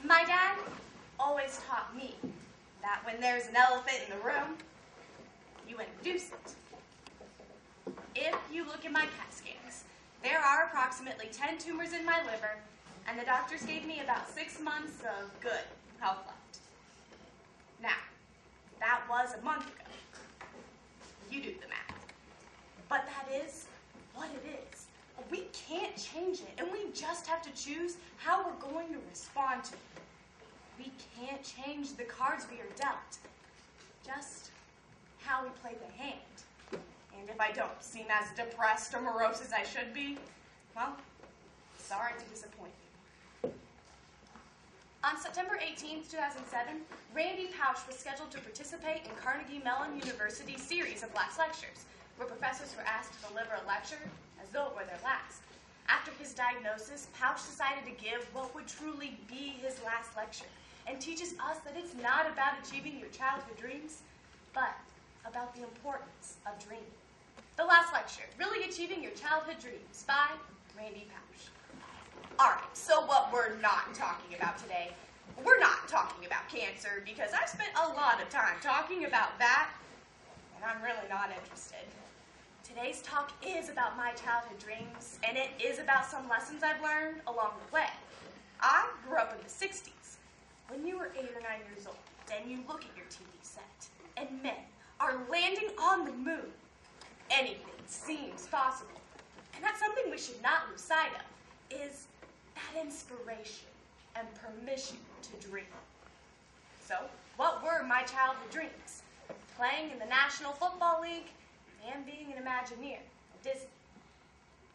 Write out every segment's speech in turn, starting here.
My dad always taught me that when there's an elephant in the room, you introduce it. If you look at my CAT scans, there are approximately 10 tumors in my liver, and the doctors gave me about 6 months of good health left. Now, that was a month ago. You do the math. But that is what it is. We can't change it, and we just have to choose how we're going to respond to it. We can't change the cards we are dealt, just how we play the hand. And if I don't seem as depressed or morose as I should be, well, sorry to disappoint you. On September 18th, 2007, Randy Pausch was scheduled to participate in Carnegie Mellon University's series of last lectures, where professors were asked to deliver a lecture as though it were their last. After his diagnosis, Pausch decided to give what would truly be his last lecture, and teaches us that it's not about achieving your childhood dreams, but about the importance of dreaming. The last lecture, Really Achieving Your Childhood Dreams, by Randy Pausch. All right, so what we're not talking about today, we're not talking about cancer, because I've spent a lot of time talking about that, and I'm really not interested. Today's talk is about my childhood dreams, and it is about some lessons I've learned along the way. I grew up in the 60s. When you were 8 or 9 years old, and you look at your TV set, and men are landing on the moon, anything seems possible. And that's something we should not lose sight of, is that inspiration and permission to dream. So, what were my childhood dreams? Playing in the National Football League and being an Imagineer at Disney.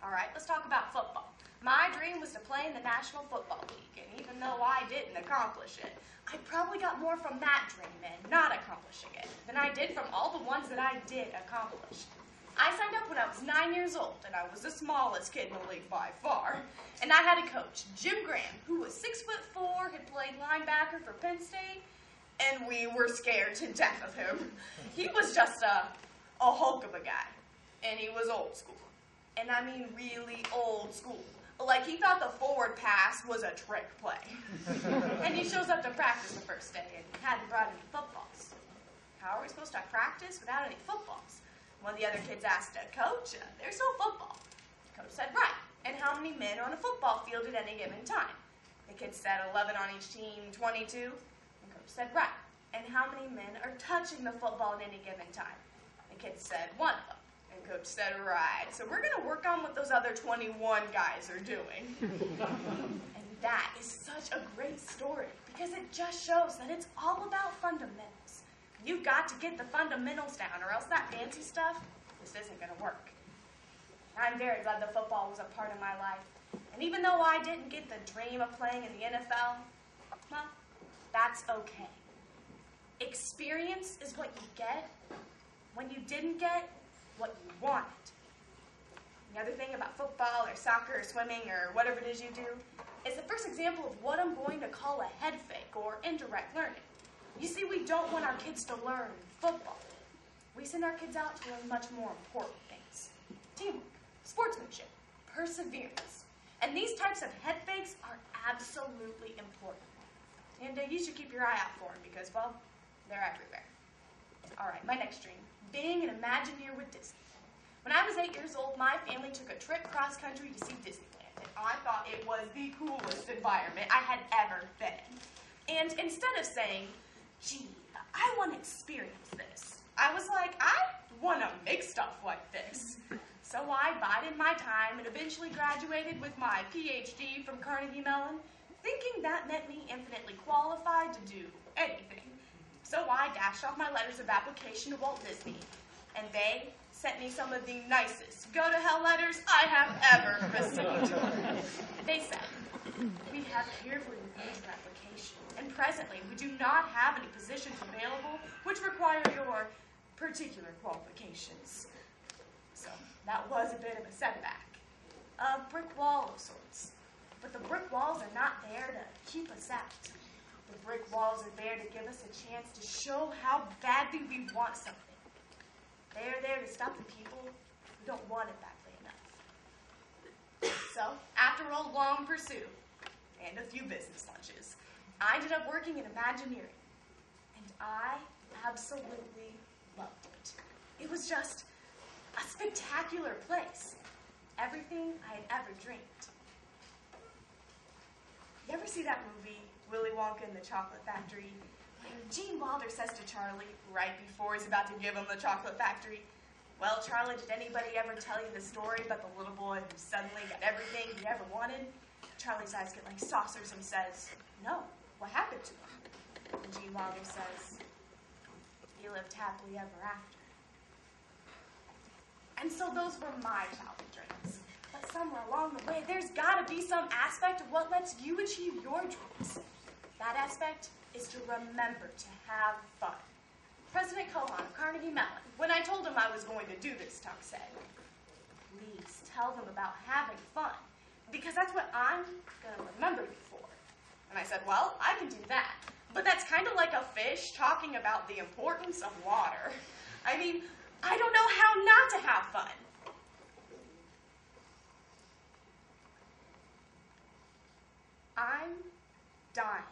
All right, let's talk about football. My dream was to play in the National Football League, and even though I didn't accomplish it, I probably got more from that dream and not accomplishing it than I did from all the ones that I did accomplish. I signed up when I was 9 years old, and I was the smallest kid in the league by far. And I had a coach, Jim Graham, who was 6'4", had played linebacker for Penn State, and we were scared to death of him. He was just a hulk of a guy, and he was old school. And I mean really old school. Like, he thought the forward pass was a trick play. And he shows up to practice the first day and hadn't brought any footballs. How are we supposed to practice without any footballs? One of the other kids asked, Coach, there's no football. The coach said, right. And how many men are on a football field at any given time? The kid said 11 on each team, 22. The coach said, right. And how many men are touching the football at any given time? The kid said, 1 of them. And coach said, right, so we're going to work on what those other 21 guys are doing. And that is such a great story because it just shows that it's all about fundamentals. You've got to get the fundamentals down or else that fancy stuff just isn't going to work. I'm very glad the football was a part of my life. And even though I didn't get the dream of playing in the NFL, well, that's okay. Experience is what you get when you didn't get what you wanted. The other thing about football or soccer or swimming or whatever it is you do is the first example of what I'm going to call a head fake or indirect learning. You see, we don't want our kids to learn football. We send our kids out to learn much more important things. Teamwork, sportsmanship, perseverance. And these types of head fakes are absolutely important. And you should keep your eye out for them because, well, they're everywhere. All right, my next dream. Being an Imagineer with Disney. When I was 8 years old, my family took a trip cross-country to see Disneyland, and I thought it was the coolest environment I had ever been in. And instead of saying, gee, I want to experience this, I was like, I want to make stuff like this. So I bided my time and eventually graduated with my PhD from Carnegie Mellon, thinking that meant me infinitely qualified to do anything. So I dashed off my letters of application to Walt Disney, and they sent me some of the nicest go-to-hell letters I have ever received. They said, we have carefully reviewed your application, and presently we do not have any positions available which require your particular qualifications. So that was a bit of a setback. A brick wall of sorts. But the brick walls are not there to keep us out. The brick walls are there to give us a chance to show how badly we want something. They're there to stop the people who don't want it badly enough. So, after a long pursuit and a few business lunches, I ended up working in Imagineering, and I absolutely loved it. It was just a spectacular place. Everything I had ever dreamed. You ever see that movie, Willy Wonka and the Chocolate Factory, where Gene Wilder says to Charlie, right before he's about to give him the chocolate factory, "Well, Charlie, did anybody ever tell you the story about the little boy who suddenly got everything he ever wanted?" Charlie's eyes get like saucers and says, "No, what happened to him?" And Gene Wilder says, "He lived happily ever after." And so those were my childhood dreams. But somewhere along the way, there's got to be some aspect of what lets you achieve your dreams. That aspect is to remember to have fun. President Cohen of Carnegie Mellon, when I told him I was going to do this talk, said, "Please tell them about having fun, because that's what I'm going to remember you for." And I said, "Well, I can do that. But that's kind of like a fish talking about the importance of water. I mean, I don't know how not to have fun." I'm dying.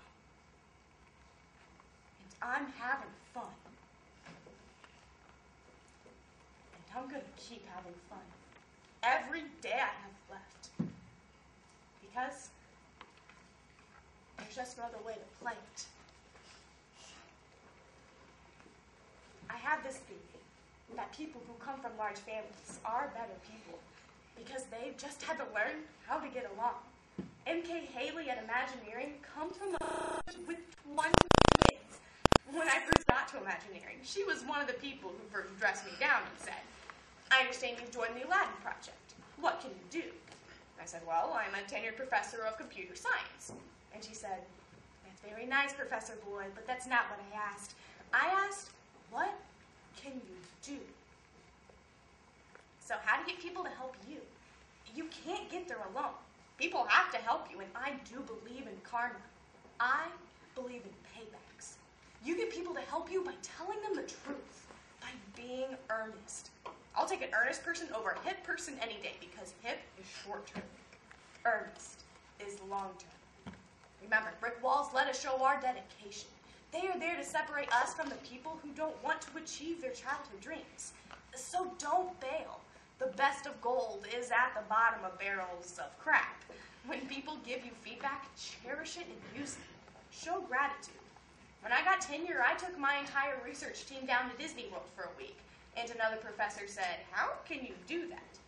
And I'm having fun. And I'm going to keep having fun every day I have left. Because there's just no other way to play it. I have this theory that people who come from large families are better people because they've just had to learn how to get along. M.K. Haley at Imagineering comes from a family with 20 kids. When I first got to Imagineering, she was one of the people who first dressed me down and said, "I understand you've joined the Aladdin Project. What can you do?" I said, "Well, I'm a tenured professor of computer science." And she said, "That's very nice, Professor Boyd, but that's not what I asked. I asked, what can you do?" So how to get people to help you? You can't get there alone. People have to help you, and I do believe in karma. I believe in paybacks. You get people to help you by telling them the truth, by being earnest. I'll take an earnest person over a hip person any day because hip is short-term. Earnest is long-term. Remember, brick walls let us show our dedication. They are there to separate us from the people who don't want to achieve their childhood dreams. So don't bail. The best of gold is at the bottom of barrels of crap. When people give you feedback, cherish it and use it. Show gratitude. When I got tenure, I took my entire research team down to Disney World for a week. And another professor said, "How can you do that?"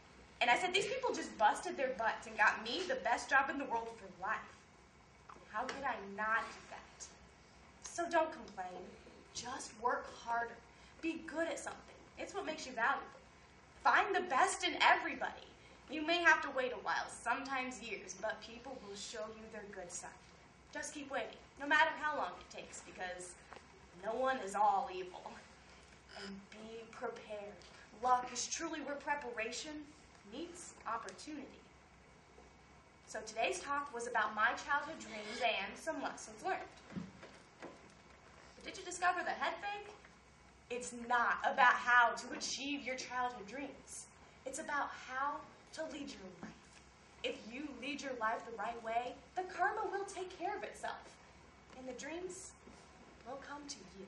And I said, "These people just busted their butts and got me the best job in the world for life. How could I not do that?" So don't complain. Just work harder. Be good at something. It's what makes you valuable. Find the best in everybody. You may have to wait a while, sometimes years, but people will show you their good side. Just keep waiting, no matter how long it takes, because no one is all evil. And be prepared. Luck is truly where preparation meets opportunity. So today's talk was about my childhood dreams and some lessons learned. But did you discover the head fake? It's not about how to achieve your childhood dreams. It's about how to lead your life. If you lead your life the right way, the karma will take care of itself, and the dreams will come to you.